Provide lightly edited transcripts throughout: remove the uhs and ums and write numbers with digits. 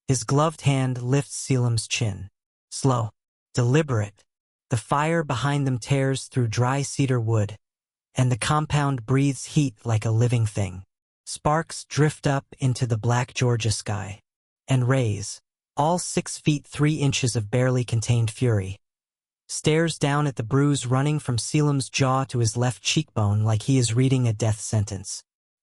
His gloved hand lifts Selim's chin. Slow, deliberate. The fire behind them tears through dry cedar wood, and the compound breathes heat like a living thing. Sparks drift up into the black Georgia sky. And rays, all 6 feet 3 inches of barely contained fury, stares down at the bruise running from Selim's jaw to his left cheekbone like he is reading a death sentence.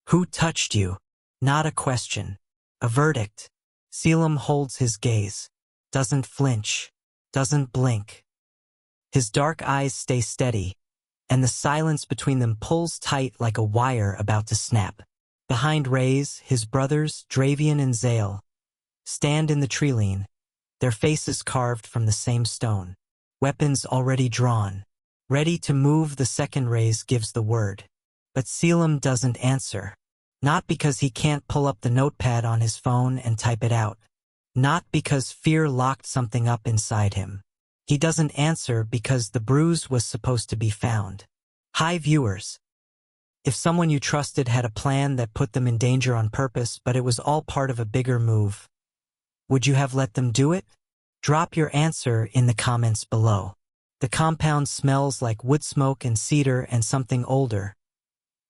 Who touched you? Not a question. A verdict. Selim holds his gaze. Doesn't flinch. Doesn't blink. His dark eyes stay steady, and the silence between them pulls tight like a wire about to snap. Behind Ray's, his brothers, Dravian and Zale, stand in the treeline, their faces carved from the same stone. Weapons already drawn, ready to move. The second Ray's gives the word. But Selim doesn't answer. Not because he can't pull up the notepad on his phone and type it out. Not because fear locked something up inside him. He doesn't answer because the bruise was supposed to be found. Hi viewers. If someone you trusted had a plan that put them in danger on purpose, but it was all part of a bigger move, would you have let them do it? Drop your answer in the comments below. The compound smells like wood smoke and cedar and something older.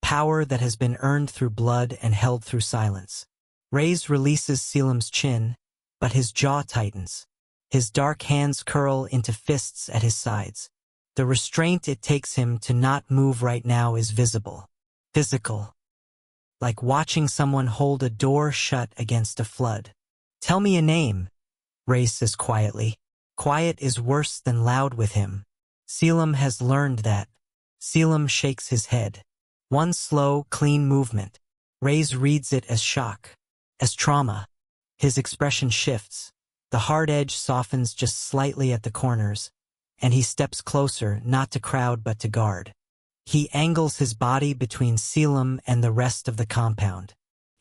Power that has been earned through blood and held through silence. Ray's releases Selim's chin, but his jaw tightens. His dark hands curl into fists at his sides. The restraint it takes him to not move right now is visible. Physical. Like watching someone hold a door shut against a flood. Tell me a name, Ray says quietly. Quiet is worse than loud with him. Selim has learned that. Selim shakes his head. One slow, clean movement. Ray's reads it as shock, as trauma. His expression shifts. The hard edge softens just slightly at the corners, and he steps closer, not to crowd but to guard. He angles his body between Selim and the rest of the compound.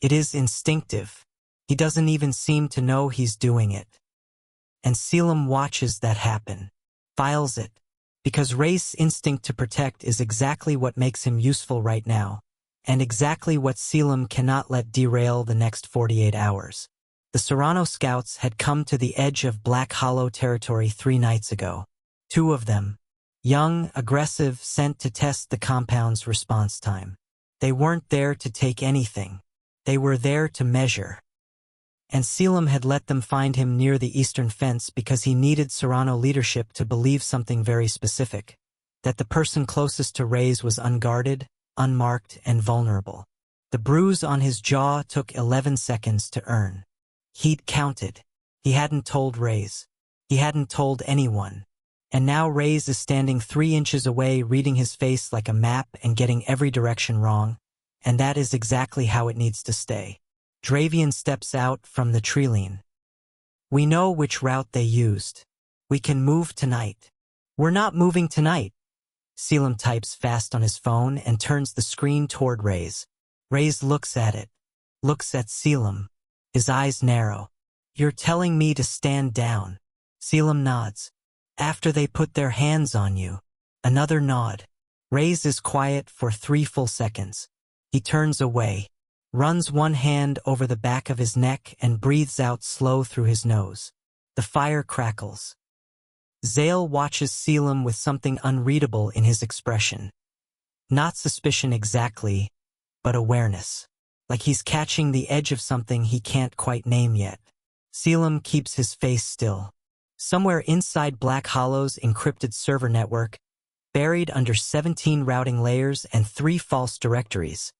It is instinctive. He doesn't even seem to know he's doing it. And Selim watches that happen. Files it. Because Ray's instinct to protect is exactly what makes him useful right now. And exactly what Selim cannot let derail the next 48 hours. The Serrano scouts had come to the edge of Black Hollow territory 3 nights ago. 2 of them. Young, aggressive, sent to test the compound's response time. They weren't there to take anything. They were there to measure. And Selim had let them find him near the eastern fence because he needed Serrano leadership to believe something very specific. That the person closest to Ray's was unguarded, unmarked, and vulnerable. The bruise on his jaw took 11 seconds to earn. He'd counted. He hadn't told Ray's. He hadn't told anyone. And now Ray's is standing 3 inches away, reading his face like a map and getting every direction wrong. And that is exactly how it needs to stay. Dravian steps out from the treeline. We know which route they used. We can move tonight. We're not moving tonight. Selim types fast on his phone and turns the screen toward Ray's. Ray's looks at it. Looks at Selim. His eyes narrow. You're telling me to stand down. Selim nods. After they put their hands on you. Another nod. Ray's is quiet for 3 full seconds. He turns away. Runs one hand over the back of his neck and breathes out slow through his nose. The fire crackles. Zale watches Selim with something unreadable in his expression. Not suspicion exactly, but awareness. Like he's catching the edge of something he can't quite name yet. Selim keeps his face still. Somewhere inside Black Hollow's encrypted server network, buried under 17 routing layers and 3 false directories.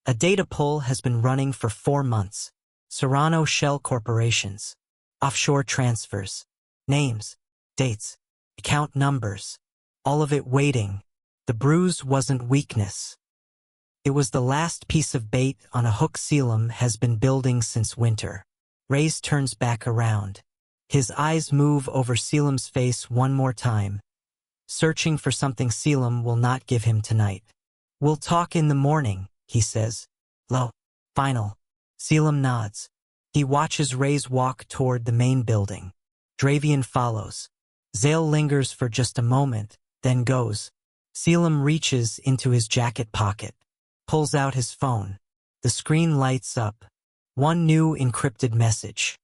A data pull has been running for 4 months. Serrano shell corporations. Offshore transfers. Names. Dates. Account numbers. All of it waiting. The bruise wasn't weakness. It was the last piece of bait on a hook Selim has been building since winter. Ray's turns back around. His eyes move over Selim's face one more time, searching for something Selim will not give him tonight. We'll talk in the morning, he says. Low. Final. Selim nods. He watches Ray's walk toward the main building. Dravian follows. Zale lingers for just a moment, then goes. Selim reaches into his jacket pocket, pulls out his phone. The screen lights up. One new encrypted message.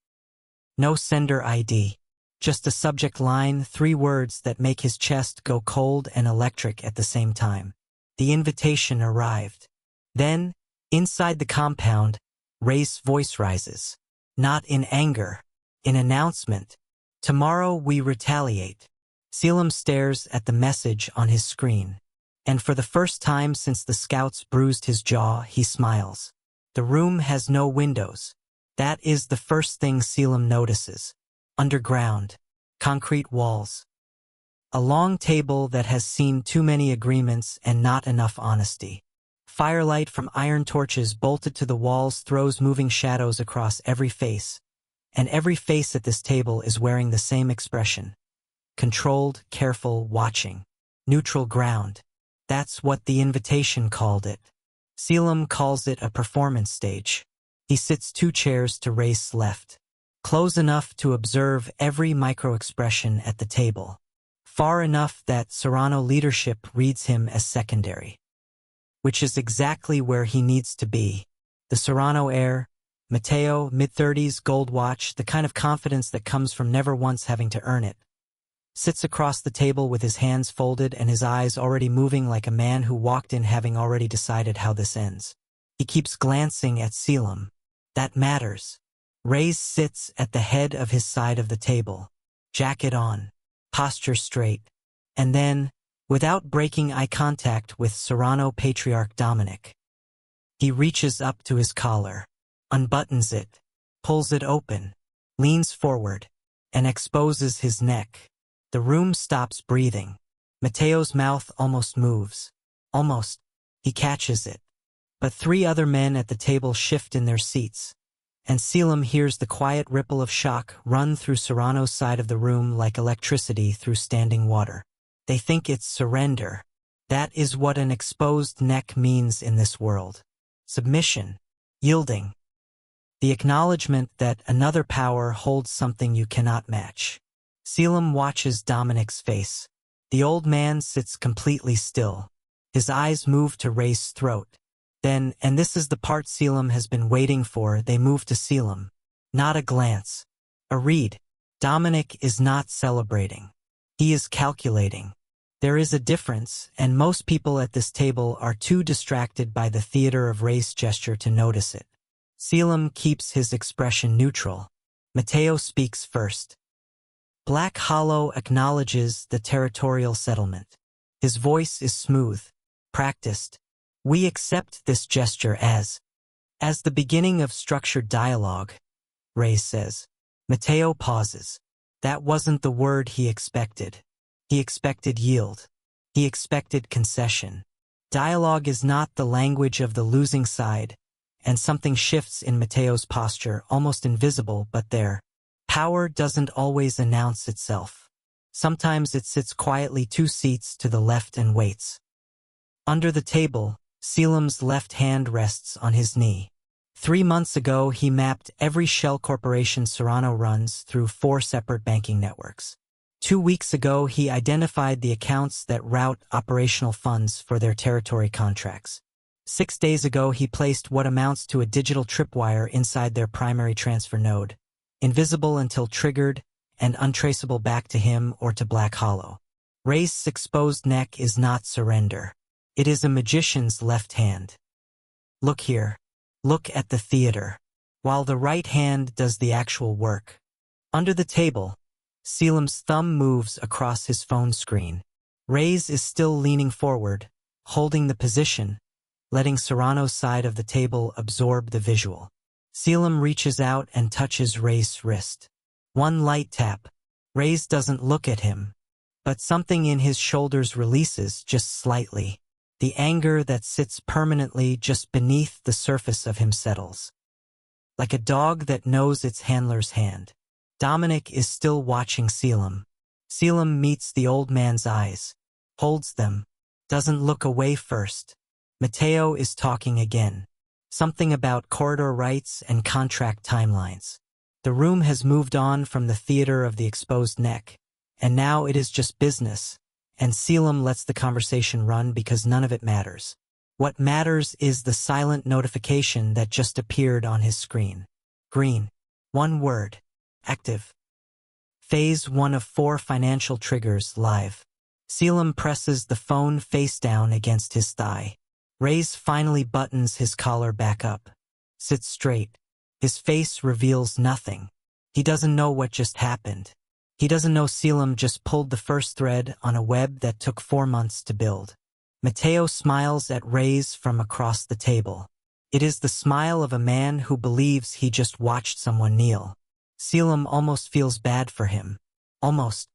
No sender ID. Just a subject line, 3 words that make his chest go cold and electric at the same time. The invitation arrived. Then, inside the compound, Ray's voice rises. Not in anger. In announcement. Tomorrow we retaliate. Selim stares at the message on his screen. And for the first time since the scouts bruised his jaw, he smiles. The room has no windows. That is the first thing Selim notices. Underground. Concrete walls. A long table that has seen too many agreements and not enough honesty. Firelight from iron torches bolted to the walls throws moving shadows across every face. And every face at this table is wearing the same expression. Controlled, careful, watching. Neutral ground. That's what the invitation called it. Selim calls it a performance stage. He sits 2 chairs to Ray's left. Close enough to observe every micro-expression at the table. Far enough that Serrano leadership reads him as secondary. Which is exactly where he needs to be. The Serrano air, Mateo, mid-30s, gold watch, the kind of confidence that comes from never once having to earn it. Sits across the table with his hands folded and his eyes already moving like a man who walked in having already decided how this ends. He keeps glancing at Selim. That matters. Ray's sits at the head of his side of the table. Jacket on. Posture straight. And then, without breaking eye contact with Serrano patriarch Dominic, he reaches up to his collar, unbuttons it, pulls it open, leans forward, and exposes his neck. The room stops breathing. Mateo's mouth almost moves. Almost. He catches it. But 3 other men at the table shift in their seats, and Selim hears the quiet ripple of shock run through Serrano's side of the room like electricity through standing water. They think it's surrender. That is what an exposed neck means in this world. Submission. Yielding. The acknowledgement that another power holds something you cannot match. Selim watches Dominic's face. The old man sits completely still. His eyes move to Ray's throat. Then, and this is the part Selim has been waiting for, they move to Selim. Not a glance. A read. Dominic is not celebrating. He is calculating. There is a difference, and most people at this table are too distracted by the theater of Ray's gesture to notice it. Selim keeps his expression neutral. Mateo speaks first. Black Hollow acknowledges the territorial settlement. His voice is smooth, practiced. We accept this gesture as the beginning of structured dialogue, Ray says. Mateo pauses. That wasn't the word he expected. He expected yield. He expected concession. Dialogue is not the language of the losing side, and something shifts in Mateo's posture, almost invisible, but there. Power doesn't always announce itself. Sometimes it sits quietly 2 seats to the left and waits. Under the table, Selim's left hand rests on his knee. 3 months ago, he mapped every shell corporation Serrano runs through 4 separate banking networks. 2 weeks ago, he identified the accounts that route operational funds for their territory contracts. 6 days ago, he placed what amounts to a digital tripwire inside their primary transfer node, invisible until triggered and untraceable back to him or to Black Hollow. Ray's exposed neck is not surrender. It is a magician's left hand. Look here. Look at the theater. While the right hand does the actual work. Under the table, Selim's thumb moves across his phone screen. Ray's is still leaning forward, holding the position, letting Serrano's side of the table absorb the visual. Selim reaches out and touches Ray's wrist. One light tap. Ray's doesn't look at him, but something in his shoulders releases just slightly. The anger that sits permanently just beneath the surface of him settles. Like a dog that knows its handler's hand. Dominic is still watching Selim. Selim meets the old man's eyes, holds them, doesn't look away first. Mateo is talking again. Something about corridor rights and contract timelines. The room has moved on from the theater of the exposed neck, and now it is just business, and Selim lets the conversation run because none of it matters. What matters is the silent notification that just appeared on his screen. Green. One word. Active. Phase 1 of 4 financial triggers live. Selim presses the phone face down against his thigh. Reyes finally buttons his collar back up. Sits straight. His face reveals nothing. He doesn't know what just happened. He doesn't know Selim just pulled the first thread on a web that took 4 months to build. Mateo smiles at Reyes from across the table. It is the smile of a man who believes he just watched someone kneel. Selim almost feels bad for him. Almost.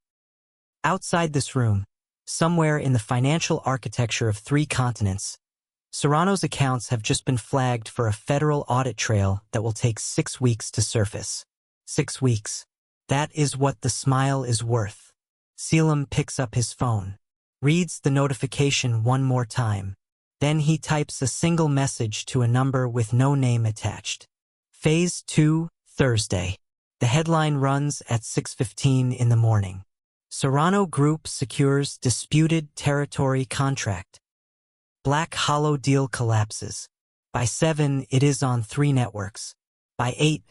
Outside this room, somewhere in the financial architecture of 3 continents, Serrano's accounts have just been flagged for a federal audit trail that will take 6 weeks to surface. 6 weeks. That is what the smile is worth. Selim picks up his phone, reads the notification one more time. Then he types a single message to a number with no name attached. Phase 2, Thursday. The headline runs at 6:15 in the morning. Serrano Group secures disputed territory contract. Black Hollow deal collapses. By 7, it is on 3 networks. By 8,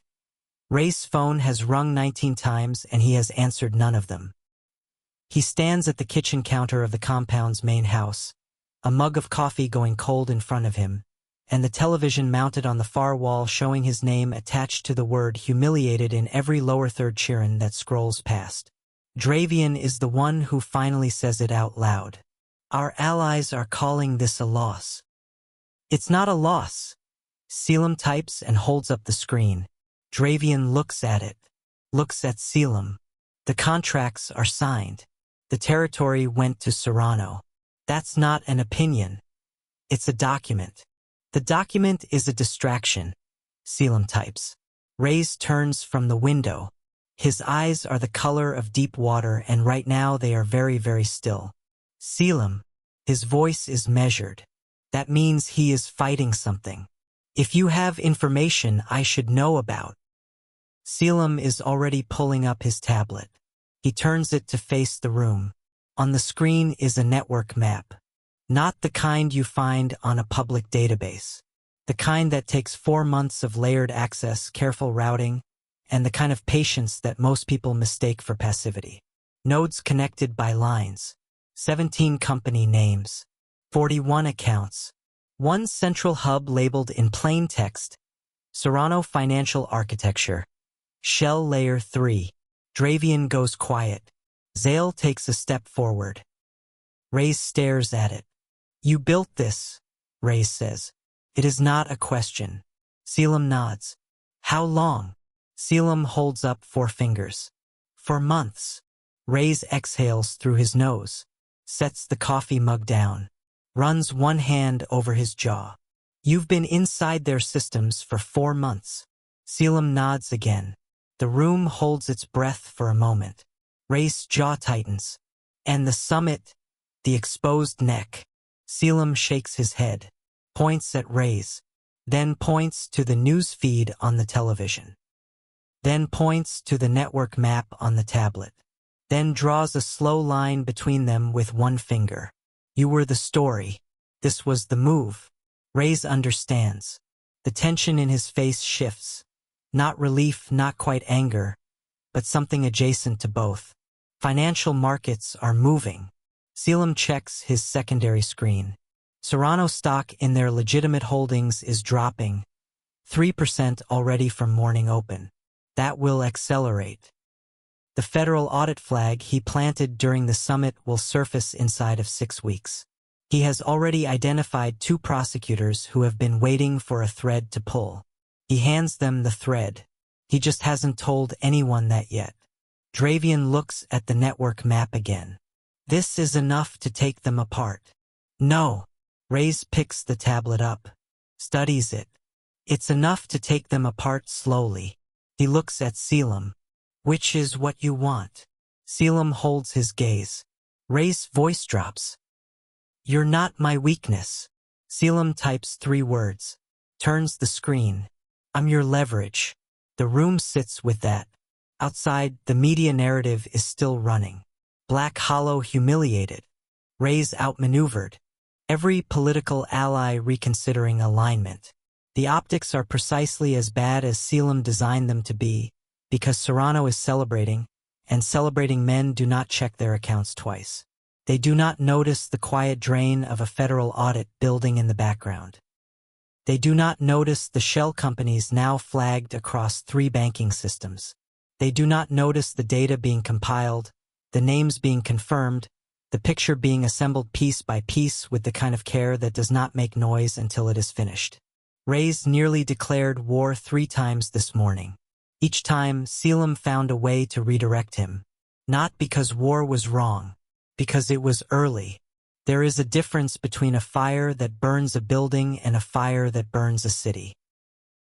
Rey's phone has rung 19 times and he has answered none of them. He stands at the kitchen counter of the compound's main house, a mug of coffee going cold in front of him, and the television mounted on the far wall showing his name attached to the word humiliated in every lower third chiron that scrolls past. Dravian is the one who finally says it out loud. Our allies are calling this a loss. It's not a loss. Selim types and holds up the screen. Dravian looks at it, looks at Selim. The contracts are signed. The territory went to Serrano. That's not an opinion. It's a document. The document is a distraction, Selim types. Reyes turns from the window. His eyes are the color of deep water and right now they are very, very still. Selim. His voice is measured. That means he is fighting something. If you have information I should know about. Selim is already pulling up his tablet. He turns it to face the room. On the screen is a network map. Not the kind you find on a public database. The kind that takes 4 months of layered access, careful routing, and the kind of patience that most people mistake for passivity. Nodes connected by lines. 17 company names. 41 accounts. 1 central hub labeled in plain text. Serrano Financial Architecture. Shell Layer 3. Dravian goes quiet. Zale takes a step forward. Reyes stares at it. You built this, Reyes says. It is not a question. Selim nods. How long? Selim holds up 4 fingers. For months. Reyes exhales through his nose. Sets the coffee mug down. Runs one hand over his jaw. You've been inside their systems for 4 months. Selim nods again. The room holds its breath for a moment. Reyes' jaw tightens. And the summit, the exposed neck. Selim shakes his head, points at Reyes, then points to the news feed on the television. Then points to the network map on the tablet. Then draws a slow line between them with one finger. You were the story. This was the move. Reyes understands. The tension in his face shifts. Not relief, not quite anger, but something adjacent to both. Financial markets are moving. Selim checks his secondary screen. Serrano stock in their legitimate holdings is dropping. 3% already from morning open. That will accelerate. The federal audit flag he planted during the summit will surface inside of 6 weeks. He has already identified 2 prosecutors who have been waiting for a thread to pull. He hands them the thread. He just hasn't told anyone that yet. Dravian looks at the network map again. This is enough to take them apart. No. Reyes picks the tablet up. Studies it. It's enough to take them apart slowly. He looks at Selim. Which is what you want? Selim holds his gaze. Reyes' voice drops. You're not my weakness. Selim types 3 words. Turns the screen. I'm your leverage. The room sits with that. Outside, the media narrative is still running. Black Hollow humiliated. Reyes outmaneuvered. Every political ally reconsidering alignment. The optics are precisely as bad as Selim designed them to be, because Serrano is celebrating, and celebrating men do not check their accounts twice. They do not notice the quiet drain of a federal audit building in the background. They do not notice the shell companies now flagged across 3 banking systems. They do not notice the data being compiled, the names being confirmed, the picture being assembled piece by piece with the kind of care that does not make noise until it is finished. Reyes nearly declared war 3 times this morning. Each time, Selim found a way to redirect him. Not because war was wrong, because it was early. There is a difference between a fire that burns a building and a fire that burns a city.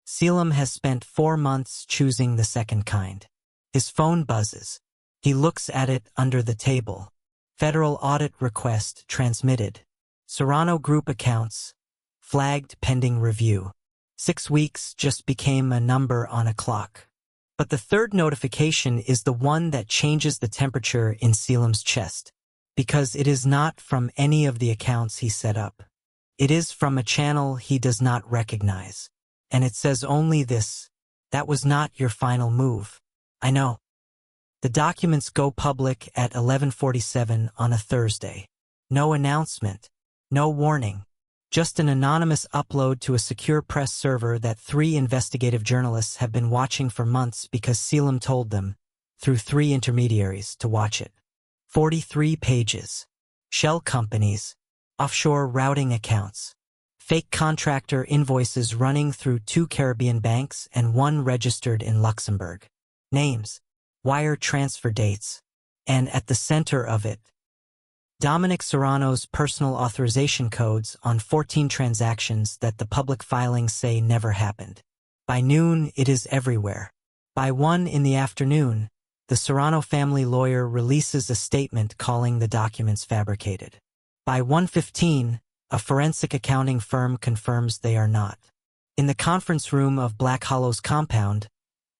Selim has spent 4 months choosing the second kind. His phone buzzes. He looks at it under the table. Federal audit request transmitted. Serrano Group accounts, flagged pending review. 6 weeks just became a number on a clock. But the third notification is the one that changes the temperature in Selim's chest, because it is not from any of the accounts he set up. It is from a channel he does not recognize. And it says only this: that was not your final move. I know. The documents go public at 11:47 on a Thursday. No announcement, no warning, just an anonymous upload to a secure press server that 3 investigative journalists have been watching for months because Selim told them, through 3 intermediaries, to watch it. 43 pages. Shell companies, offshore routing accounts, fake contractor invoices running through 2 Caribbean banks and 1 registered in Luxembourg. Names, wire transfer dates, and at the center of it, Dominic Serrano's personal authorization codes on 14 transactions that the public filings say never happened. By noon, it is everywhere. By 1 in the afternoon, the Serrano family lawyer releases a statement calling the documents fabricated. By 1:15, a forensic accounting firm confirms they are not. In the conference room of Black Hollow's compound,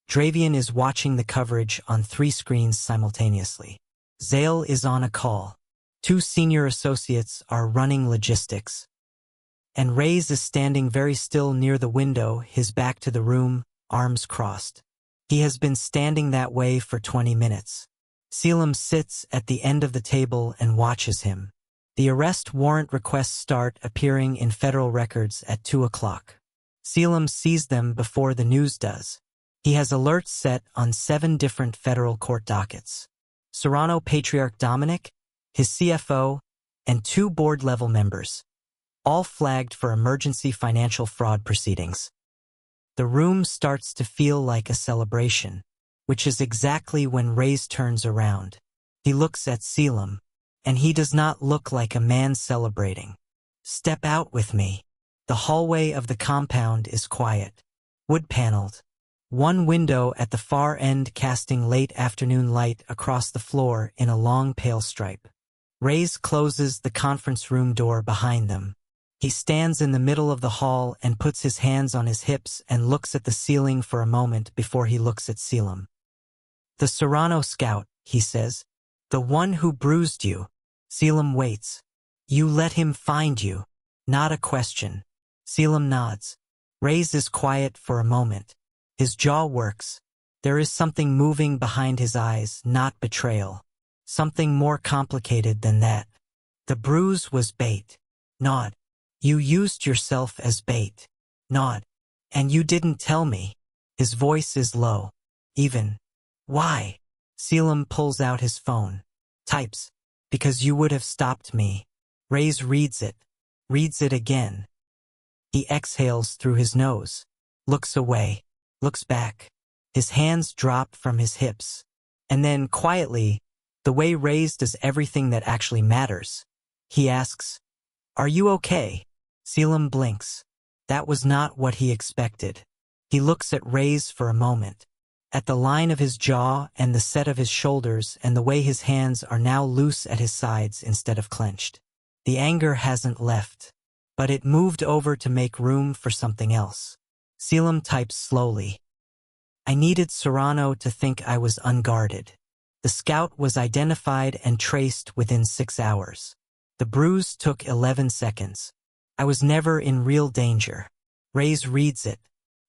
Dravian is watching the coverage on 3 screens simultaneously. Zale is on a call. 2 senior associates are running logistics. And Reyes is standing very still near the window, his back to the room, arms crossed. He has been standing that way for 20 minutes. Selim sits at the end of the table and watches him. The arrest warrant requests start appearing in federal records at 2 o'clock. Selim sees them before the news does. He has alerts set on 7 different federal court dockets. Serrano patriarch Dominic, his CFO, and 2 board-level members, all flagged for emergency financial fraud proceedings. The room starts to feel like a celebration, which is exactly when Reyes turns around. He looks at Selim, and he does not look like a man celebrating. Step out with me. The hallway of the compound is quiet, wood-paneled. 1 window at the far end casting late afternoon light across the floor in a long pale stripe. Reyes closes the conference room door behind them. He stands in the middle of the hall and puts his hands on his hips and looks at the ceiling for a moment before he looks at Selim. "The Serrano scout," he says. "The one who bruised you." Selim waits. "You let him find you." Not a question. Selim nods. Reyes is quiet for a moment. His jaw works. There is something moving behind his eyes, not betrayal. Something more complicated than that. "The bruise was bait." Nod. "You used yourself as bait." Nod. "And you didn't tell me." His voice is low. Even. "Why?" Selim pulls out his phone. Types. "Because you would have stopped me." Reyes reads it again. He exhales through his nose, looks away, looks back. His hands drop from his hips. And then, quietly, the way Reyes does everything that actually matters, he asks, "Are you okay?" Selim blinks. That was not what he expected. He looks at Reyes for a moment, at the line of his jaw and the set of his shoulders and the way his hands are now loose at his sides instead of clenched. The anger hasn't left, but it moved over to make room for something else. Selim types slowly. "I needed Serrano to think I was unguarded. The scout was identified and traced within 6 hours. The bruise took 11 seconds. I was never in real danger." Reyes reads it.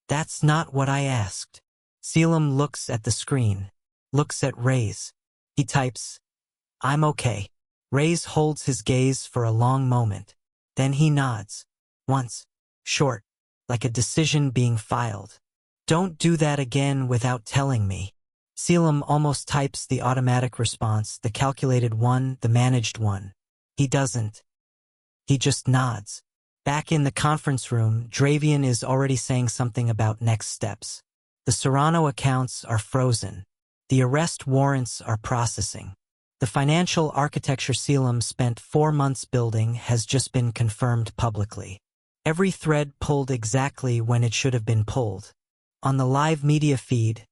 "That's not what I asked." Selim looks at the screen, looks at Ray's. He types, "I'm okay." Ray's holds his gaze for a long moment. Then he nods. Once. Short. Like a decision being filed. "Don't do that again without telling me." Selim almost types the automatic response, the calculated one, the managed one. He doesn't. He just nods. Back in the conference room, Dravian is already saying something about next steps. The Serrano accounts are frozen. The arrest warrants are processing. The financial architecture Selim spent 4 months building has just been confirmed publicly. Every thread pulled exactly when it should have been pulled. On the live media feed,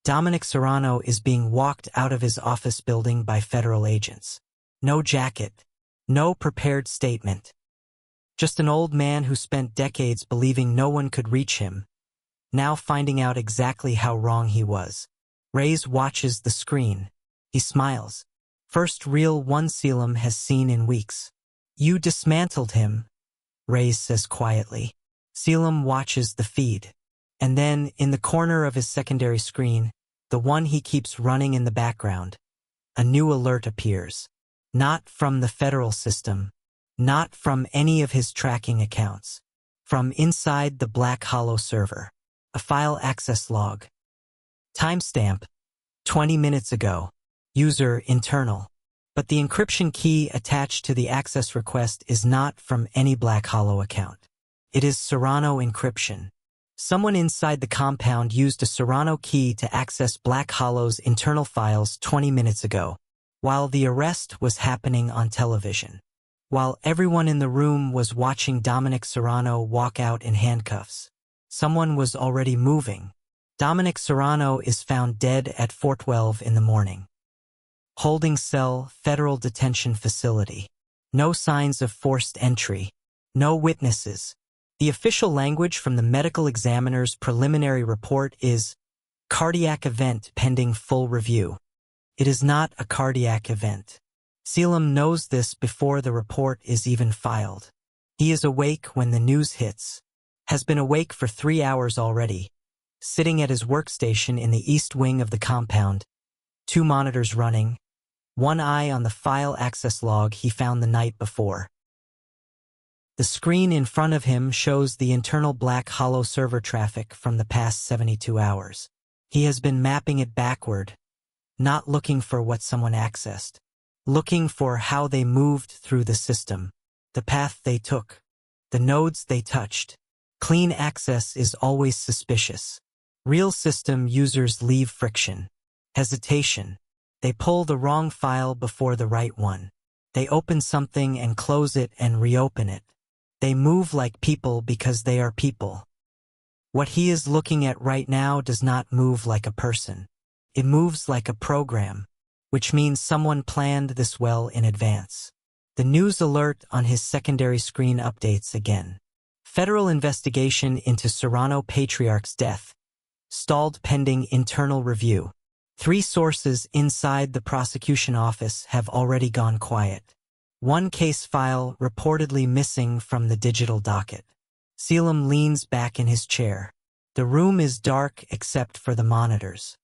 Dominic Serrano is being walked out of his office building by federal agents. No jacket. No prepared statement. Just an old man who spent decades believing no one could reach him, now finding out exactly how wrong he was. Reyes watches the screen. He smiles. First real one Selim has seen in weeks. "You dismantled him," Reyes says quietly. Selim watches the feed. And then, in the corner of his secondary screen, the one he keeps running in the background, a new alert appears. Not from the federal system. Not from any of his tracking accounts. From inside the Black Hollow server. A file access log. Timestamp: 20 minutes ago. User internal. But the encryption key attached to the access request is not from any Black Hollow account. It is Serrano encryption. Someone inside the compound used a Serrano key to access Black Hollow's internal files 20 minutes ago, while the arrest was happening on television. While everyone in the room was watching Dominic Serrano walk out in handcuffs. Someone was already moving. Dominic Serrano is found dead at 4:12 in the morning. Holding cell, federal detention facility. No signs of forced entry. No witnesses. The official language from the medical examiner's preliminary report is cardiac event pending full review. It is not a cardiac event. Selim knows this before the report is even filed. He is awake when the news hits. Has been awake for 3 hours already. Sitting at his workstation in the east wing of the compound. 2 monitors running. One eye on the file access log he found the night before. The screen in front of him shows the internal Black Hollow server traffic from the past 72 hours. He has been mapping it backward, not looking for what someone accessed, looking for how they moved through the system, the path they took, the nodes they touched. Clean access is always suspicious. Real system users leave friction, hesitation. They pull the wrong file before the right one. They open something and close it and reopen it. They move like people because they are people. What he is looking at right now does not move like a person. It moves like a program, which means someone planned this well in advance. The news alert on his secondary screen updates again. Federal investigation into Serrano Patriarch's death. Stalled pending internal review. 3 sources inside the prosecution office have already gone quiet. 1 case file reportedly missing from the digital docket. Selim leans back in his chair. The room is dark except for the monitors.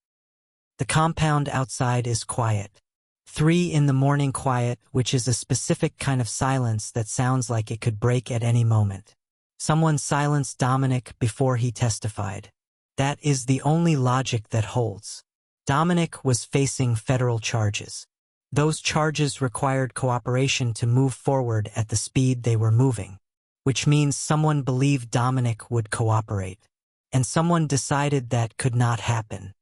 The compound outside is quiet. 3 in the morning quiet, which is a specific kind of silence that sounds like it could break at any moment. Someone silenced Dominic before he testified. That is the only logic that holds. Dominic was facing federal charges. Those charges required cooperation to move forward at the speed they were moving, which means someone believed Dominic would cooperate. And someone decided that could not happen.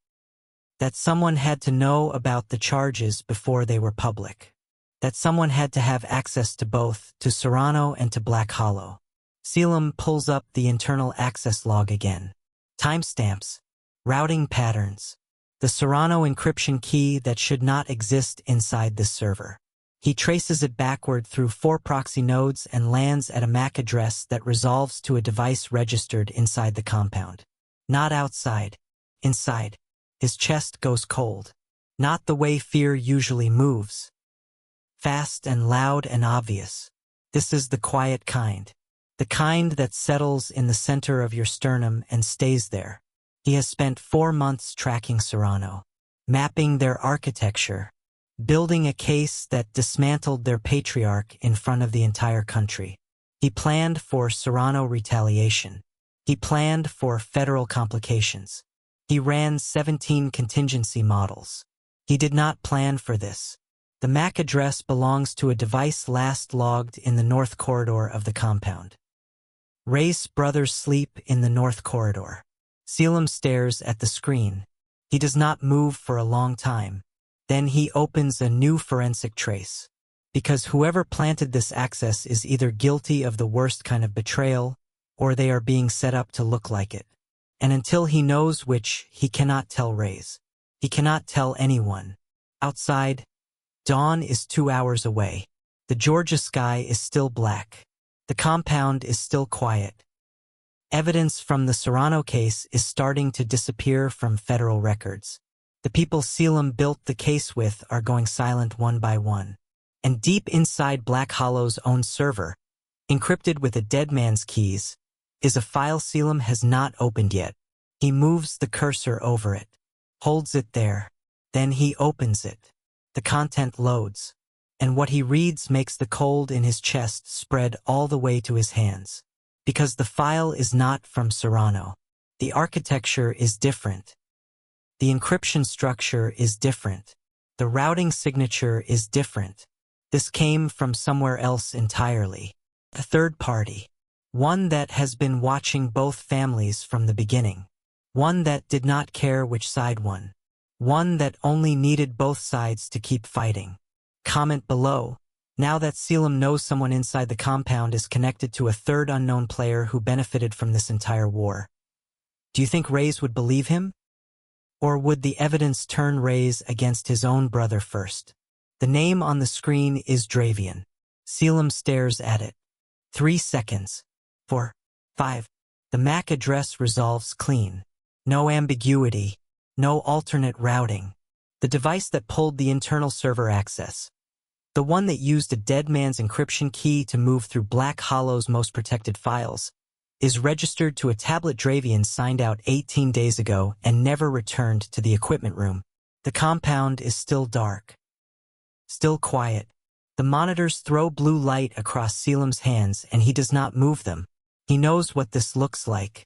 That someone had to know about the charges before they were public. That someone had to have access to both, to Serrano and to Black Hollow. Selim pulls up the internal access log again. Timestamps. Routing patterns. The Serrano encryption key that should not exist inside this server. He traces it backward through 4 proxy nodes and lands at a MAC address that resolves to a device registered inside the compound. Not outside. Inside. His chest goes cold. Not the way fear usually moves. Fast and loud and obvious. This is the quiet kind. The kind that settles in the center of your sternum and stays there. He has spent 4 months tracking Serrano, mapping their architecture, building a case that dismantled their patriarch in front of the entire country. He planned for Serrano retaliation. He planned for federal complications. He ran 17 contingency models. He did not plan for this. The MAC address belongs to a device last logged in the north corridor of the compound. Ray's brothers sleep in the north corridor. Selim stares at the screen. He does not move for a long time. Then he opens a new forensic trace. Because whoever planted this access is either guilty of the worst kind of betrayal, or they are being set up to look like it. And until he knows which, he cannot tell Ray's. He cannot tell anyone. Outside, dawn is 2 hours away. The Georgia sky is still black. The compound is still quiet. Evidence from the Serrano case is starting to disappear from federal records. The people Selim built the case with are going silent one by one. And deep inside Black Hollow's own server, encrypted with a dead man's keys, is a file Selim has not opened yet. He moves the cursor over it, holds it there, then he opens it. The content loads, and what he reads makes the cold in his chest spread all the way to his hands. Because the file is not from Serrano. The architecture is different. The encryption structure is different. The routing signature is different. This came from somewhere else entirely. A third party. One that has been watching both families from the beginning. One that did not care which side won. One that only needed both sides to keep fighting. Comment below. Now that Selim knows someone inside the compound is connected to a third unknown player who benefited from this entire war. Do you think Ray's would believe him? Or would the evidence turn Ray's against his own brother first? The name on the screen is Dravian. Selim stares at it. 3 seconds. 4. 5. The MAC address resolves clean. No ambiguity. No alternate routing. The device that pulled the internal server access. The one that used a dead man's encryption key to move through Black Hollow's most protected files, is registered to a tablet Dravian signed out 18 days ago and never returned to the equipment room. The compound is still dark. Still quiet. The monitors throw blue light across Selim's hands and he does not move them. He knows what this looks like.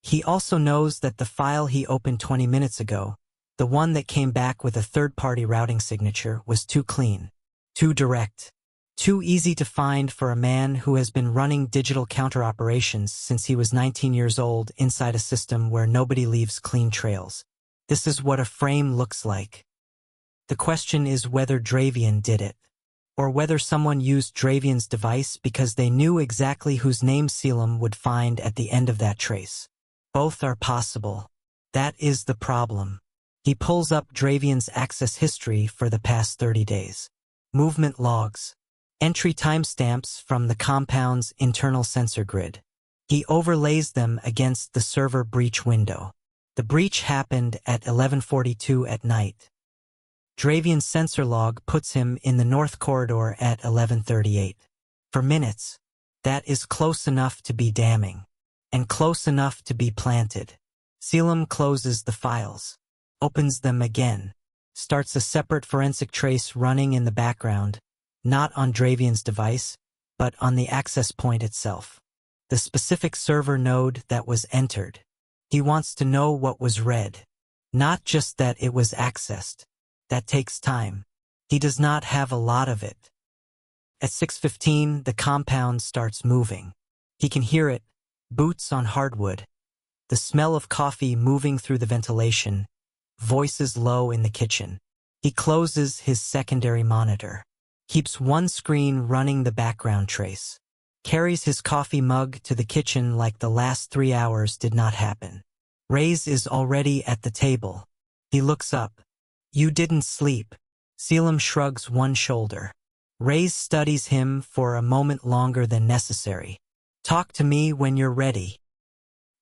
He also knows that the file he opened 20 minutes ago, the one that came back with a third-party routing signature, was too clean, too direct, too easy to find for a man who has been running digital counter-operations since he was 19 years old inside a system where nobody leaves clean trails. This is what a frame looks like. The question is whether Dravian did it, or whether someone used Dravian's device because they knew exactly whose name Selim would find at the end of that trace. Both are possible. That is the problem. He pulls up Dravian's access history for the past 30 days. Movement logs. Entry timestamps from the compound's internal sensor grid. He overlays them against the server breach window. The breach happened at 11:42 at night. Dravian's sensor log puts him in the north corridor at 11:38. For minutes, that is close enough to be damning, and close enough to be planted. Selim closes the files, opens them again, starts a separate forensic trace running in the background, not on Dravian's device, but on the access point itself. The specific server node that was entered. He wants to know what was read, not just that it was accessed. That takes time. He does not have a lot of it. At 6:15, the compound starts moving. He can hear it, boots on hardwood, the smell of coffee moving through the ventilation, voices low in the kitchen. He closes his secondary monitor, keeps one screen running the background trace, carries his coffee mug to the kitchen like the last 3 hours did not happen. Ray's is already at the table. He looks up. You didn't sleep. Selim shrugs one shoulder. Ray's studies him for a moment longer than necessary. Talk to me when you're ready.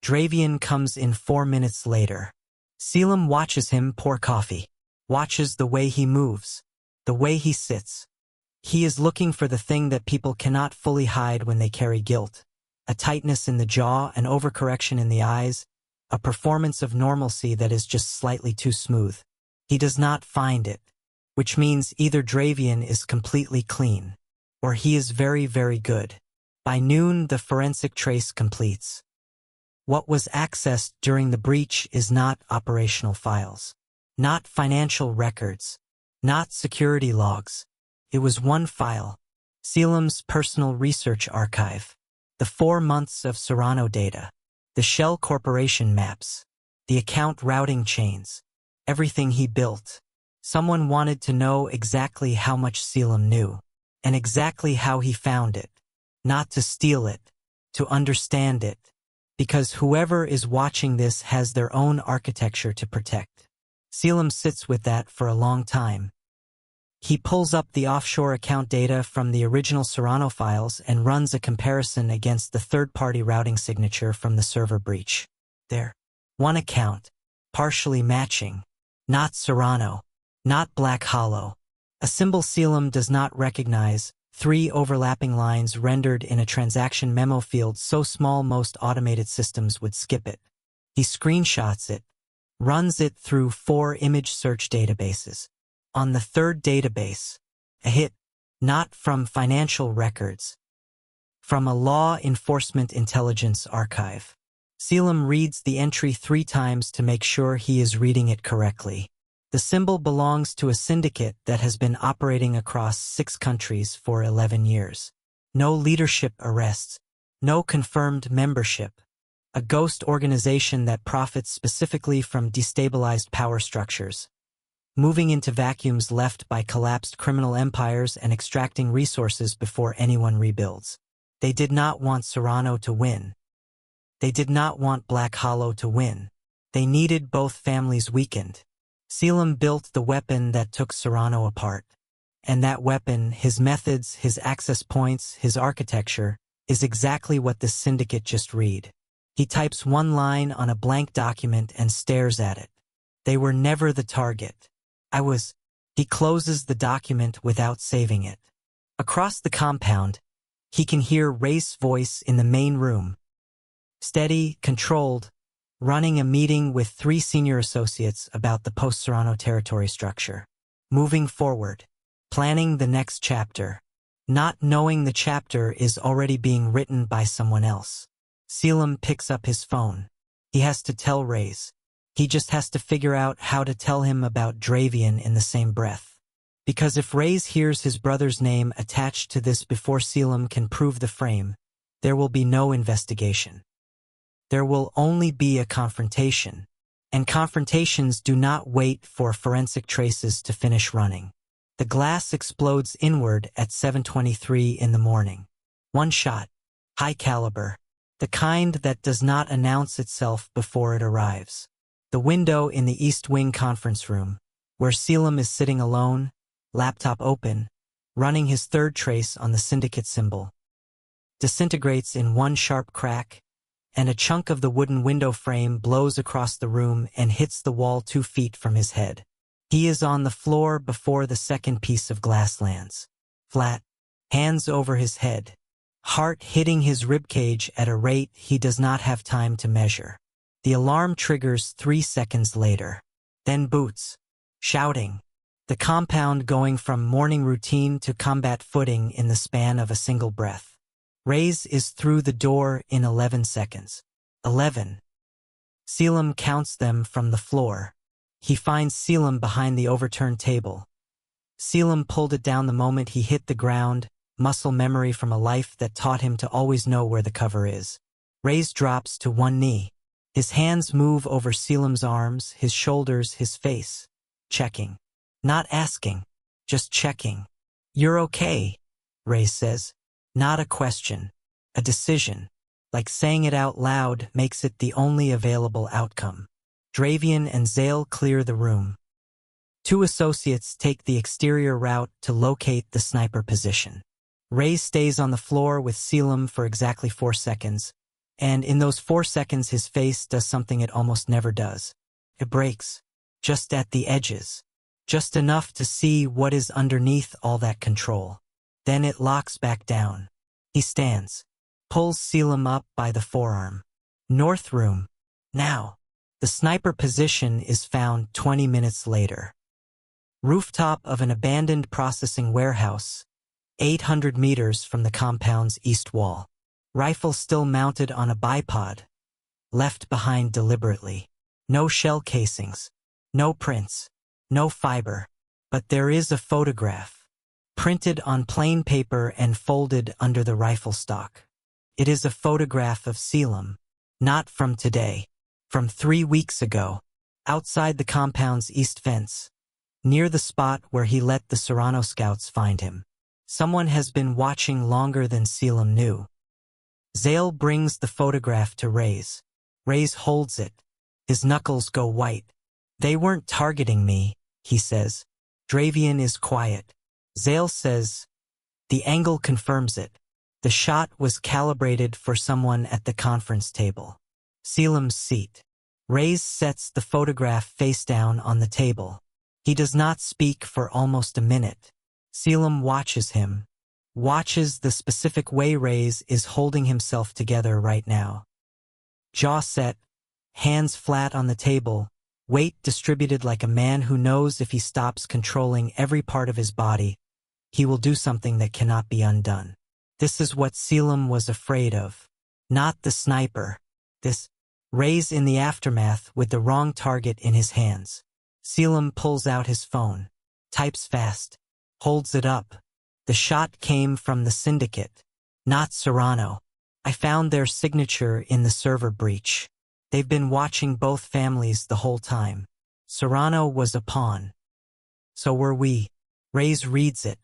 Dravian comes in 4 minutes later. Selim watches him pour coffee, watches the way he moves, the way he sits. He is looking for the thing that people cannot fully hide when they carry guilt. A tightness in the jaw, an overcorrection in the eyes, a performance of normalcy that is just slightly too smooth. He does not find it, which means either Dravian is completely clean, or he is very, very good. By noon, the forensic trace completes. What was accessed during the breach is not operational files, not financial records, not security logs. It was one file, Selim's personal research archive, the 4 months of Serrano data, the Shell Corporation maps, the account routing chains, everything he built. Someone wanted to know exactly how much Selim knew, and exactly how he found it, not to steal it, to understand it, because whoever is watching this has their own architecture to protect. Selim sits with that for a long time. He pulls up the offshore account data from the original Serrano files and runs a comparison against the third-party routing signature from the server breach. There. One account, partially matching. Not Serrano. Not Black Hollow. A symbol Selim does not recognize, 3 overlapping lines rendered in a transaction memo field so small most automated systems would skip it. He screenshots it, runs it through 4 image search databases. On the third database, a hit, not from financial records, from a law enforcement intelligence archive. Selim reads the entry 3 times to make sure he is reading it correctly. The symbol belongs to a syndicate that has been operating across 6 countries for 11 years. No leadership arrests, no confirmed membership. A ghost organization that profits specifically from destabilized power structures, moving into vacuums left by collapsed criminal empires and extracting resources before anyone rebuilds. They did not want Serrano to win. They did not want Black Hollow to win. They needed both families weakened. Selim built the weapon that took Serrano apart. And that weapon, his methods, his access points, his architecture, is exactly what this syndicate just read. He types 1 line on a blank document and stares at it. They were never the target. He closes the document without saving it. Across the compound, he can hear Ray's voice in the main room. Steady, controlled, running a meeting with 3 senior associates about the post-Serrano territory structure. Moving forward, planning the next chapter, not knowing the chapter is already being written by someone else. Selim picks up his phone. He has to tell Ray's. He just has to figure out how to tell him about Dravian in the same breath. Because if Ray's hears his brother's name attached to this before Selim can prove the frame, there will be no investigation. There will only be a confrontation, and confrontations do not wait for forensic traces to finish running. The glass explodes inward at 7:23 in the morning. One shot, high caliber, the kind that does not announce itself before it arrives. The window in the East Wing conference room, where Selim is sitting alone, laptop open, running his third trace on the syndicate symbol, disintegrates in one sharp crack, and a chunk of the wooden window frame blows across the room and hits the wall 2 feet from his head. He is on the floor before the second piece of glass lands. Flat, hands over his head, heart hitting his ribcage at a rate he does not have time to measure. The alarm triggers 3 seconds later. Then boots, shouting. The compound going from morning routine to combat footing in the span of a single breath. Ray's is through the door in 11 seconds. 11. Selim counts them from the floor. He finds Selim behind the overturned table. Selim pulled it down the moment he hit the ground, muscle memory from a life that taught him to always know where the cover is. Ray's drops to one knee. His hands move over Selim's arms, his shoulders, his face. Checking. Not asking. Just checking. "You're okay," Ray says. Not a question. A decision. Like saying it out loud makes it the only available outcome. Dravian and Zale clear the room. 2 associates take the exterior route to locate the sniper position. Ray stays on the floor with Selim for exactly 4 seconds. And in those 4 seconds his face does something it almost never does. It breaks. Just at the edges. Just enough to see what is underneath all that control. Then it locks back down. He stands. Pulls Selim up by the forearm. "North room. Now, the sniper position is found 20 minutes later. Rooftop of an abandoned processing warehouse, 800 meters from the compound's east wall. Rifle still mounted on a bipod, left behind deliberately. No shell casings, no prints, no fiber, but there is a photograph, printed on plain paper and folded under the rifle stock. It is a photograph of Selim, not from today, from 3 weeks ago, outside the compound's east fence, near the spot where he let the Serrano scouts find him. Someone has been watching longer than Selim knew. Zale brings the photograph to Reyes. Reyes holds it. His knuckles go white. They weren't targeting me, he says. Dravian is quiet. Zale says, the angle confirms it. The shot was calibrated for someone at the conference table. Selim's seat. Reyes sets the photograph face down on the table. He does not speak for almost a minute. Selim watches him. Watches the specific way Reyes is holding himself together right now. Jaw set, hands flat on the table, weight distributed like a man who knows if he stops controlling every part of his body, he will do something that cannot be undone. This is what Selim was afraid of. Not the sniper. This Reyes in the aftermath with the wrong target in his hands. Selim pulls out his phone, types fast, holds it up. The shot came from the syndicate, not Serrano. I found their signature in the server breach. They've been watching both families the whole time. Serrano was a pawn. So were we. Reyes reads it.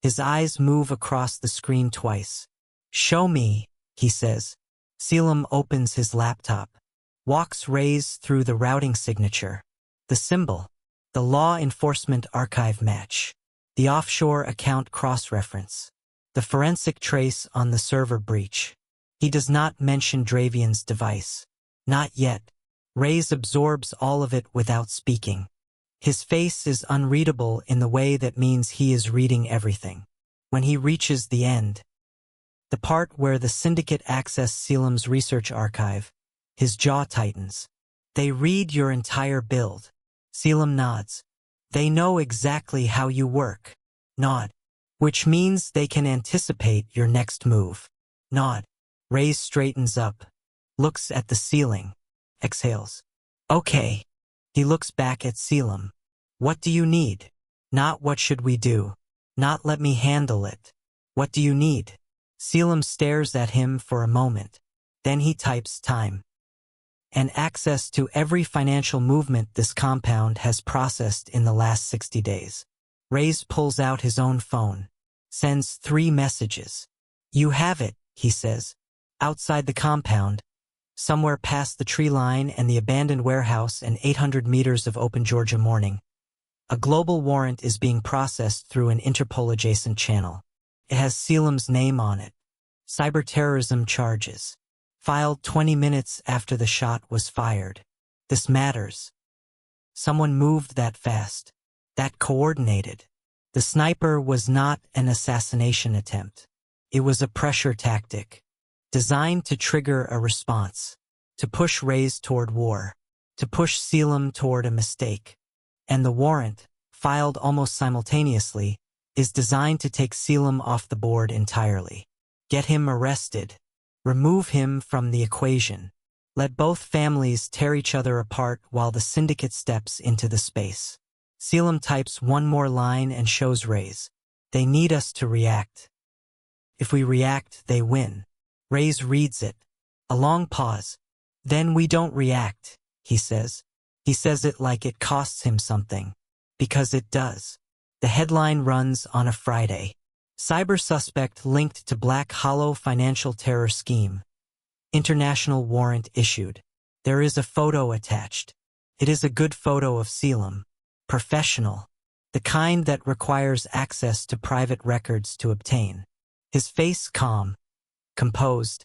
His eyes move across the screen twice. Show me, he says. Selim opens his laptop, walks Reyes through the routing signature, the symbol, the law enforcement archive match, the offshore account cross-reference, the forensic trace on the server breach. He does not mention Dravian's device. Not yet. Reyes absorbs all of it without speaking. His face is unreadable in the way that means he is reading everything. When he reaches the end, the part where the syndicate access Selim's research archive, his jaw tightens. They read your entire build. Selim nods. They know exactly how you work. Nod. Which means they can anticipate your next move. Nod. Reyes straightens up, looks at the ceiling, exhales. Okay. He looks back at Selim. What do you need? Not what should we do? Not let me handle it. What do you need? Selim stares at him for a moment. Then he types time. And access to every financial movement this compound has processed in the last 60 days. Reyes pulls out his own phone. Sends 3 messages. You have it, he says. Outside the compound, somewhere past the tree line and the abandoned warehouse and 800 meters of open Georgia morning, a global warrant is being processed through an Interpol-adjacent channel. It has Selim's name on it. Cyberterrorism charges. Filed 20 minutes after the shot was fired. This matters. Someone moved that fast. That coordinated. The sniper was not an assassination attempt. It was a pressure tactic, designed to trigger a response, to push Reyes toward war, to push Selim toward a mistake. And the warrant, filed almost simultaneously, is designed to take Selim off the board entirely. Get him arrested. Remove him from the equation. Let both families tear each other apart while the syndicate steps into the space. Selim types one more line and shows Reyes. They need us to react. If we react, they win. Reyes reads it. A long pause. Then we don't react, he says. He says it like it costs him something. Because it does. The headline runs on a Friday. Cyber suspect linked to Black Hollow financial terror scheme. International warrant issued. There is a photo attached. It is a good photo of Selim. Professional. The kind that requires access to private records to obtain. His face calm. Composed.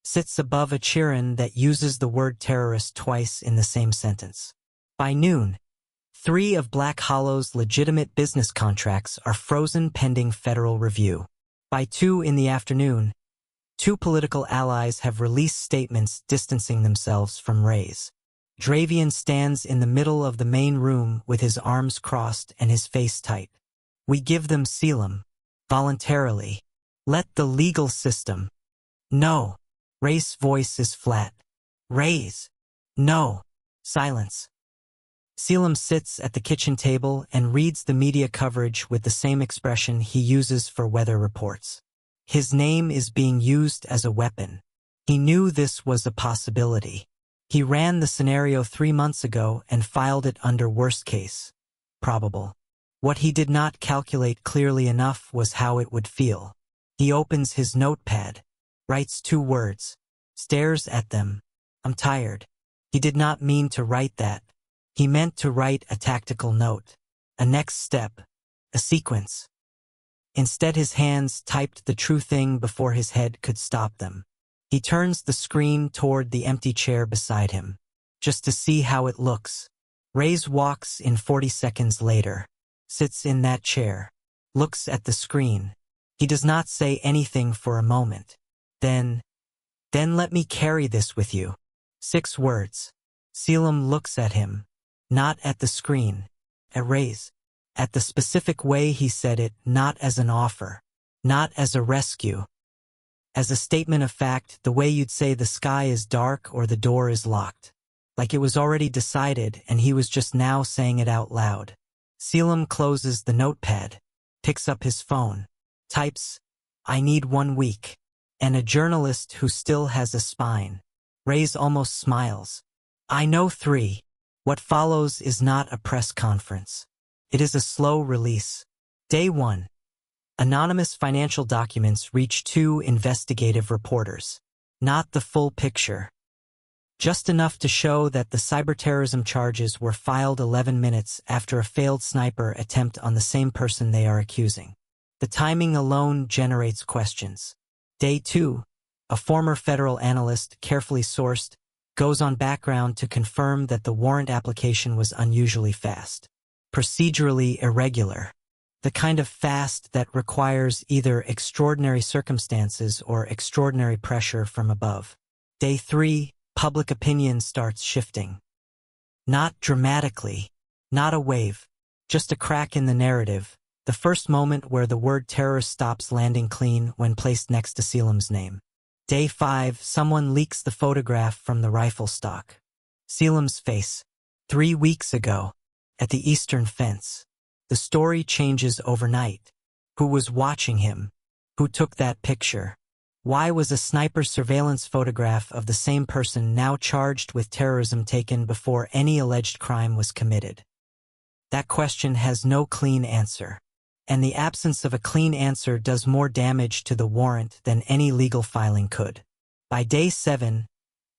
Sits above a Chiron that uses the word terrorist twice in the same sentence. By noon, 3 of Black Hollow's legitimate business contracts are frozen pending federal review. By 2 in the afternoon, Two political allies have released statements distancing themselves from Reyes. Dravian stands in the middle of the main room with his arms crossed and his face tight. We give them Selim. Voluntarily. Let the legal system. No. Reyes' voice is flat. Reyes. No. Silence. Selim sits at the kitchen table and reads the media coverage with the same expression he uses for weather reports. His name is being used as a weapon. He knew this was a possibility. He ran the scenario 3 months ago and filed it under worst case. Probable. What he did not calculate clearly enough was how it would feel. He opens his notepad, writes 2 words, stares at them. I'm tired. He did not mean to write that. He meant to write a tactical note, a next step, a sequence. Instead, his hands typed the true thing before his head could stop them. He turns the screen toward the empty chair beside him, just to see how it looks. Reyes walks in 40 seconds later, sits in that chair, looks at the screen. He does not say anything for a moment. Then let me carry this with you. 6 words. Selim looks at him, not at the screen, at Reyes. At the specific way he said it, not as an offer, not as a rescue. As a statement of fact, the way you'd say the sky is dark or the door is locked. Like it was already decided and he was just now saying it out loud. Selim closes the notepad, picks up his phone, types, I need 1 week. And a journalist who still has a spine. Reyes almost smiles. I know 3. What follows is not a press conference. It is a slow release. Day 1. Anonymous financial documents reach 2 investigative reporters. Not the full picture. Just enough to show that the cyberterrorism charges were filed 11 minutes after a failed sniper attempt on the same person they are accusing. The timing alone generates questions. Day 2. A former federal analyst, carefully sourced, goes on background to confirm that the warrant application was unusually fast. Procedurally irregular. The kind of fast that requires either extraordinary circumstances or extraordinary pressure from above. Day 3. Public opinion starts shifting. Not dramatically. Not a wave. Just a crack in the narrative. The first moment where the word terrorist stops landing clean when placed next to Selim's name. Day 5. Someone leaks the photograph from the rifle stock. Selim's face. 3 weeks ago. At the eastern fence. The story changes overnight. Who was watching him? Who took that picture? Why was a sniper surveillance photograph of the same person now charged with terrorism taken before any alleged crime was committed? That question has no clean answer. And the absence of a clean answer does more damage to the warrant than any legal filing could. By day 7,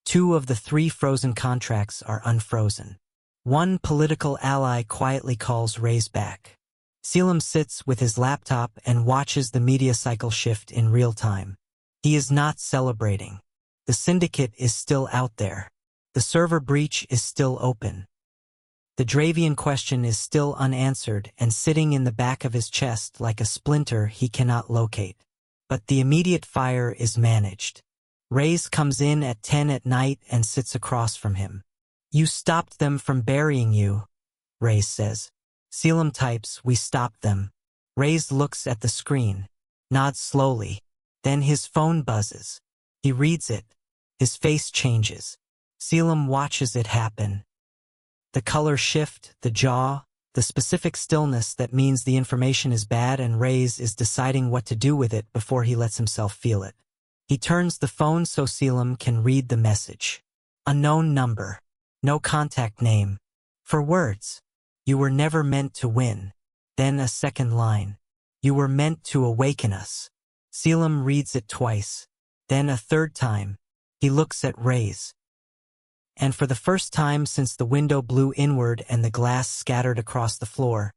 2 of the 3 frozen contracts are unfrozen. One political ally quietly calls Reyes back. Selim sits with his laptop and watches the media cycle shift in real time. He is not celebrating. The syndicate is still out there. The server breach is still open. The Dravian question is still unanswered and sitting in the back of his chest like a splinter he cannot locate. But the immediate fire is managed. Reyes comes in at 10 at night and sits across from him. You stopped them from burying you, Reyes says. Selim types, we stopped them. Reyes looks at the screen, nods slowly. Then his phone buzzes. He reads it. His face changes. Selim watches it happen. The color shift, the jaw, the specific stillness that means the information is bad and Reyes is deciding what to do with it before he lets himself feel it. He turns the phone so Selim can read the message. Unknown number. No contact name. 4 words. You were never meant to win. Then a second line. You were meant to awaken us. Selim reads it twice. Then a third time. He looks at Reyes. And for the first time since the window blew inward and the glass scattered across the floor,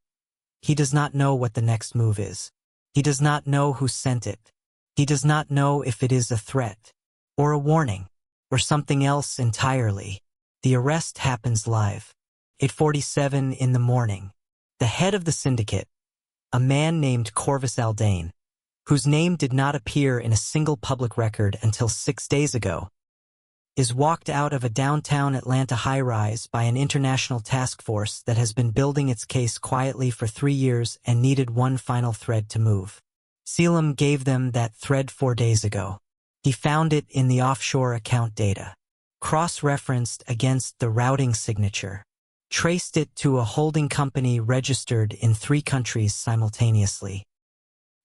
he does not know what the next move is. He does not know who sent it. He does not know if it is a threat, or a warning, or something else entirely. The arrest happens live. 8:47 in the morning. The head of the syndicate, a man named Corvus Aldane, whose name did not appear in a single public record until 6 days ago, is walked out of a downtown Atlanta high-rise by an international task force that has been building its case quietly for 3 years and needed one final thread to move. Selim gave them that thread 4 days ago. He found it in the offshore account data, cross-referenced against the routing signature, traced it to a holding company registered in 3 countries simultaneously.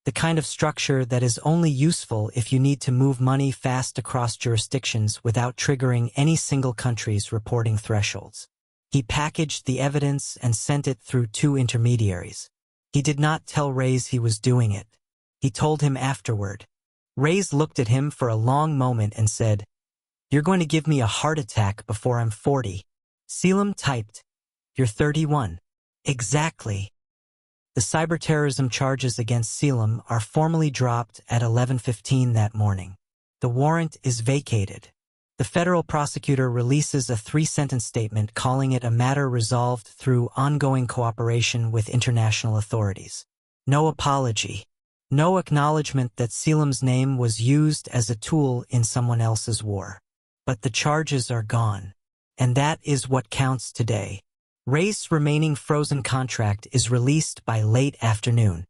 The kind of structure that is only useful if you need to move money fast across jurisdictions without triggering any single country's reporting thresholds. He packaged the evidence and sent it through 2 intermediaries. He did not tell Reyes he was doing it. He told him afterward. Reyes looked at him for a long moment and said, "You're going to give me a heart attack before I'm 40. Selim typed, "You're 31. Exactly." The cyberterrorism charges against Selim are formally dropped at 11:15 that morning. The warrant is vacated. The federal prosecutor releases a 3-sentence statement calling it a matter resolved through ongoing cooperation with international authorities. No apology. No acknowledgement that Selim's name was used as a tool in someone else's war. But the charges are gone. And that is what counts today. Reyes' remaining frozen contract is released by late afternoon.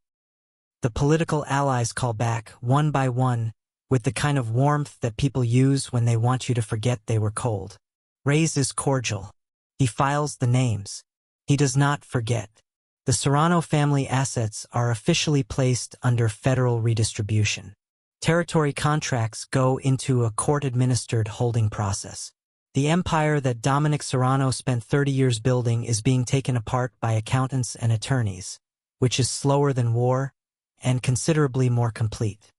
The political allies call back, one by one, with the kind of warmth that people use when they want you to forget they were cold. Reyes is cordial. He files the names. He does not forget. The Serrano family assets are officially placed under federal redistribution. Territory contracts go into a court-administered holding process. The empire that Dominic Serrano spent 30 years building is being taken apart by accountants and attorneys, which is slower than war and considerably more complete.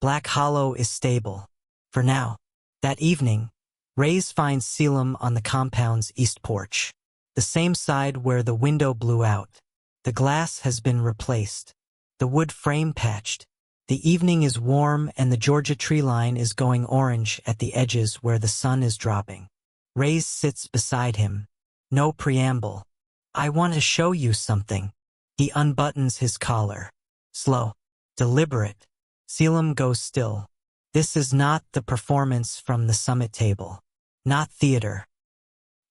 Black Hollow is stable. For now. That evening, Reyes finds Selim on the compound's east porch, the same side where the window blew out. The glass has been replaced, the wood frame patched. The evening is warm and the Georgia tree line is going orange at the edges where the sun is dropping. Reyes sits beside him. No preamble. "I want to show you something." He unbuttons his collar. Slow. Deliberate. Selim goes still. This is not the performance from the summit table. Not theater.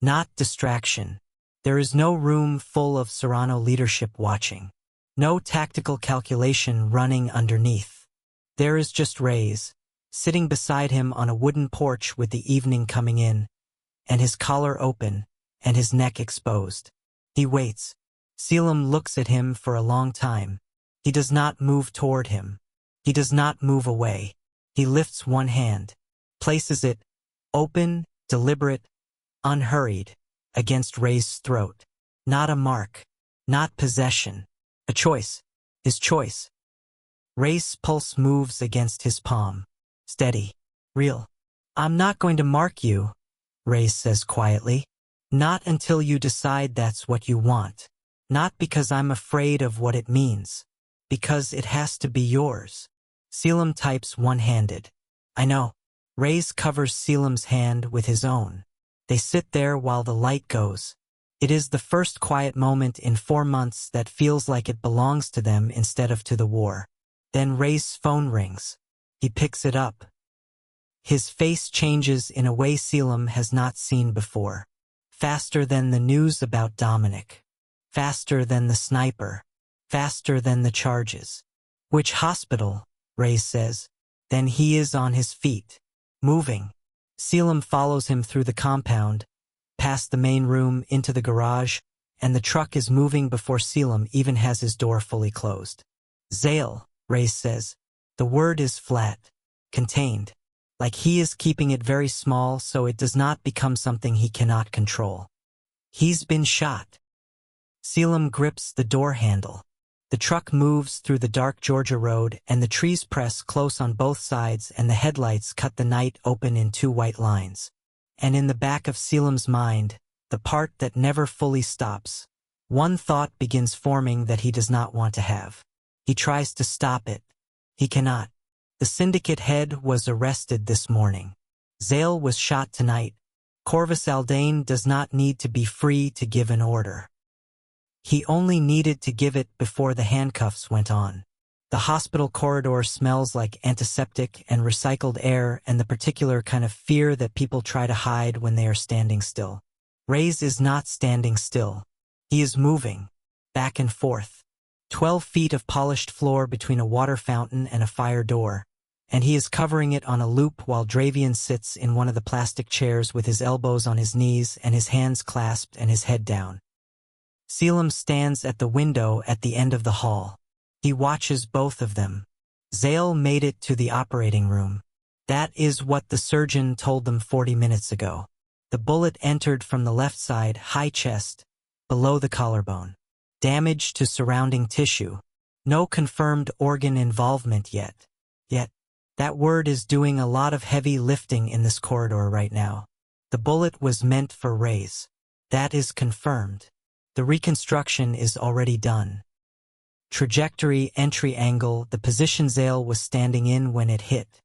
Not distraction. There is no room full of Serrano leadership watching. No tactical calculation running underneath. There is just Reyes, sitting beside him on a wooden porch with the evening coming in, and his collar open, and his neck exposed. He waits. Selim looks at him for a long time. He does not move toward him. He does not move away. He lifts one hand, places it, open, deliberate, unhurried, against Reyes' throat. Not a mark. Not possession. A choice. His choice. Reyes' pulse moves against his palm. Steady. Real. "I'm not going to mark you," Reyes says quietly. "Not until you decide that's what you want. Not because I'm afraid of what it means. Because it has to be yours." Selim types one-handed. "I know." Reyes covers Selim's hand with his own. They sit there while the light goes. It is the first quiet moment in 4 months that feels like it belongs to them instead of to the war. Then Reyes' phone rings. He picks it up. His face changes in a way Selim has not seen before. Faster than the news about Dominic. Faster than the sniper. Faster than the charges. "Which hospital?" Reyes says. Then he is on his feet. Moving. Selim follows him through the compound, past the main room into the garage, and the truck is moving before Selim even has his door fully closed. "Zale," Reyes says. The word is flat, contained, like he is keeping it very small so it does not become something he cannot control. "He's been shot." Selim grips the door handle. The truck moves through the dark Georgia road and the trees press close on both sides and the headlights cut the night open in 2 white lines. And in the back of Selim's mind, the part that never fully stops, one thought begins forming that he does not want to have. He tries to stop it. He cannot. The syndicate head was arrested this morning. Zale was shot tonight. Corvus Aldane does not need to be free to give an order. He only needed to give it before the handcuffs went on. The hospital corridor smells like antiseptic and recycled air and the particular kind of fear that people try to hide when they are standing still. Reyes is not standing still. He is moving, back and forth. 12 feet of polished floor between a water fountain and a fire door, and he is covering it on a loop while Dravian sits in one of the plastic chairs with his elbows on his knees and his hands clasped and his head down. Selim stands at the window at the end of the hall. He watches both of them. Zale made it to the operating room. That is what the surgeon told them 40 minutes ago. The bullet entered from the left side, high chest, below the collarbone. Damage to surrounding tissue. No confirmed organ involvement yet. Yet, that word is doing a lot of heavy lifting in this corridor right now. The bullet was meant for Reyes. That is confirmed. The reconstruction is already done. Trajectory, entry angle, the position Zale was standing in when it hit.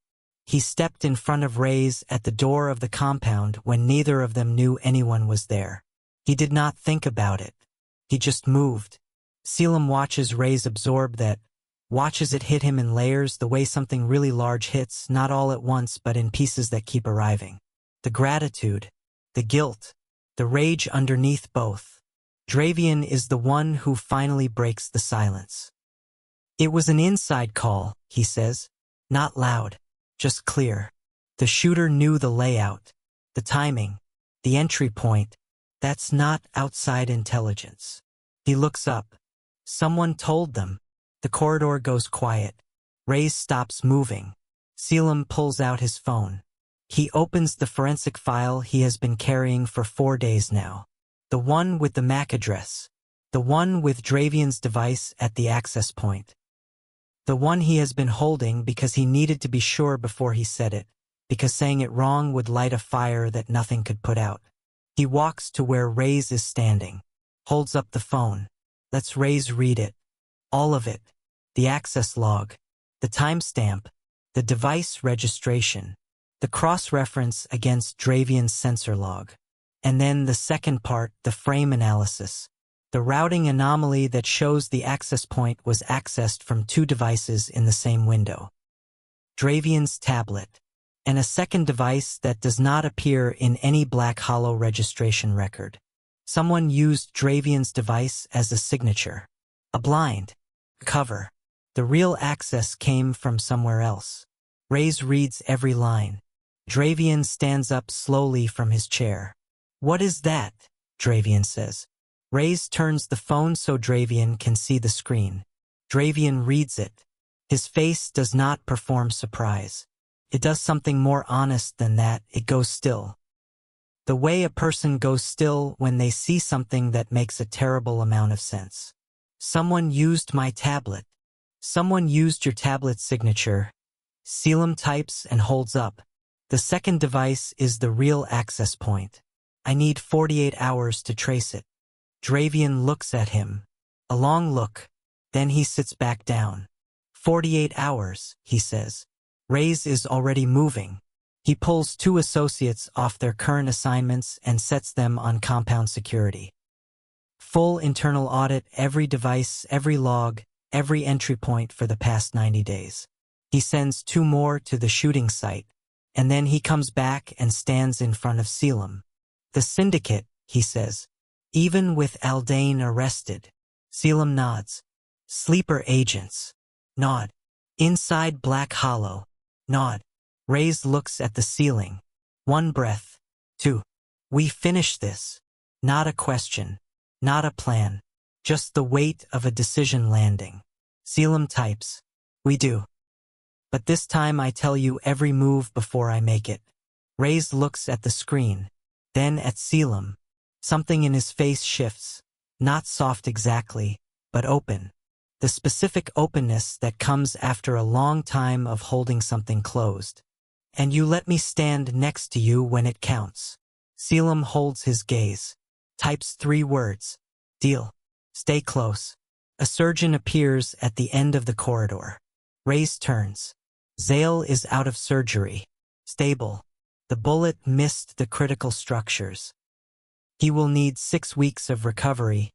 He stepped in front of Reyes at the door of the compound when neither of them knew anyone was there. He did not think about it. He just moved. Selim watches Reyes absorb that, watches it hit him in layers the way something really large hits, not all at once but in pieces that keep arriving. The gratitude, the guilt, the rage underneath both. Dravian is the one who finally breaks the silence. It was an inside call, he says. Not loud, just clear. The shooter knew the layout, the timing, the entry point. That's not outside intelligence. He looks up. Someone told them. The corridor goes quiet. Reyes stops moving. Selim pulls out his phone. He opens the forensic file he has been carrying for 4 days now. The one with the MAC address. The one with Dravian's device at the access point. The one he has been holding because he needed to be sure before he said it, because saying it wrong would light a fire that nothing could put out. He walks to where Reyes is standing, holds up the phone, lets Reyes read it. All of it. The access log, the timestamp, the device registration, the cross-reference against Dravian's sensor log. And then the second part, the frame analysis. The routing anomaly that shows the access point was accessed from 2 devices in the same window. Dravian's tablet. And a second device that does not appear in any Black Hollow registration record. Someone used Dravian's device as a signature. A blind cover. The real access came from somewhere else. Reyes reads every line. Dravian stands up slowly from his chair. What is that? Dravian says. Reyes turns the phone so Dravian can see the screen. Dravian reads it. His face does not perform surprise. It does something more honest than that. It goes still. The way a person goes still when they see something that makes a terrible amount of sense. Someone used my tablet. Someone used your tablet's signature. Selim types and holds up. The second device is the real access point. I need 48 hours to trace it. Dravian looks at him. A long look. Then he sits back down. 48 hours, he says. Reyes is already moving. He pulls 2 associates off their current assignments and sets them on compound security. Full internal audit, every device, every log, every entry point for the past 90 days. He sends 2 more to the shooting site, and then he comes back and stands in front of Selim. The syndicate, he says. Even with Aldane arrested. Selim nods. Sleeper agents. Nod. Inside Black Hollow. Nod. Reyes looks at the ceiling. 1 breath. 2. We finish this. Not a question. Not a plan. Just the weight of a decision landing. Selim types. We do. But this time I tell you every move before I make it. Reyes looks at the screen. Then at Selim. Something in his face shifts. Not soft exactly, but open. The specific openness that comes after a long time of holding something closed. And you let me stand next to you when it counts. Selim holds his gaze. Types 3 words. Deal. Stay close. A surgeon appears at the end of the corridor. Reyes turns. Zale is out of surgery. Stable. The bullet missed the critical structures. He will need 6 weeks of recovery,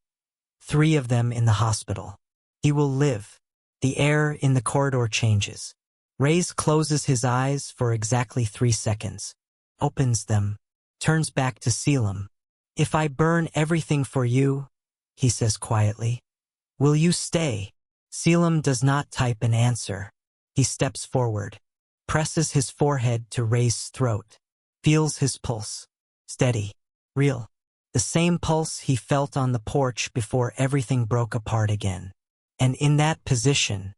3 of them in the hospital. He will live. The air in the corridor changes. Reyes closes his eyes for exactly 3 seconds, opens them, turns back to Selim. "If I burn everything for you," he says quietly, "will you stay?" Selim does not type an answer. He steps forward, presses his forehead to Reyes' throat, feels his pulse. Steady, real. The same pulse he felt on the porch before everything broke apart again. And in that position,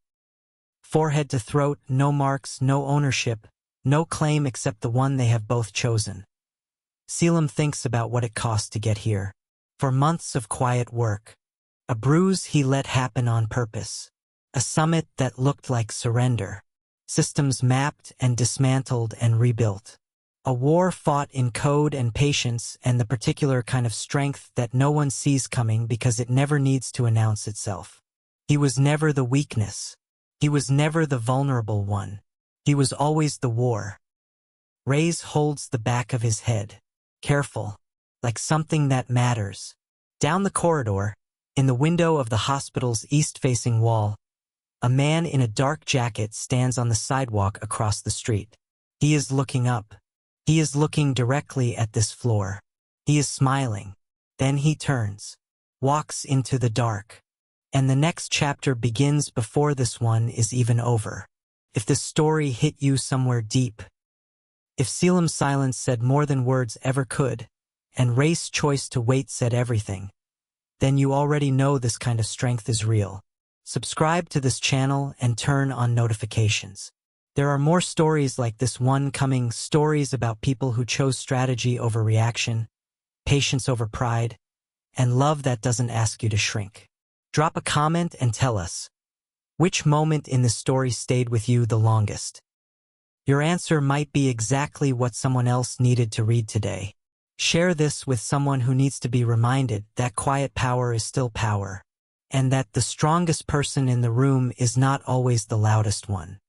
forehead to throat, no marks, no ownership, no claim except the one they have both chosen. Selim thinks about what it cost to get here. For months of quiet work. A bruise he let happen on purpose. A summit that looked like surrender. Systems mapped and dismantled and rebuilt. A war fought in code and patience and the particular kind of strength that no one sees coming because it never needs to announce itself. He was never the weakness. He was never the vulnerable one. He was always the war. Reyes holds the back of his head. Careful. Like something that matters. Down the corridor, in the window of the hospital's east-facing wall, a man in a dark jacket stands on the sidewalk across the street. He is looking up. He is looking directly at this floor. He is smiling. Then he turns, walks into the dark. And the next chapter begins before this one is even over. If this story hit you somewhere deep, if Selim's silence said more than words ever could, and Reyes' choice to wait said everything, then you already know this kind of strength is real. Subscribe to this channel and turn on notifications. There are more stories like this one coming, stories about people who chose strategy over reaction, patience over pride, and love that doesn't ask you to shrink. Drop a comment and tell us, which moment in the story stayed with you the longest? Your answer might be exactly what someone else needed to read today. Share this with someone who needs to be reminded that quiet power is still power, and that the strongest person in the room is not always the loudest one.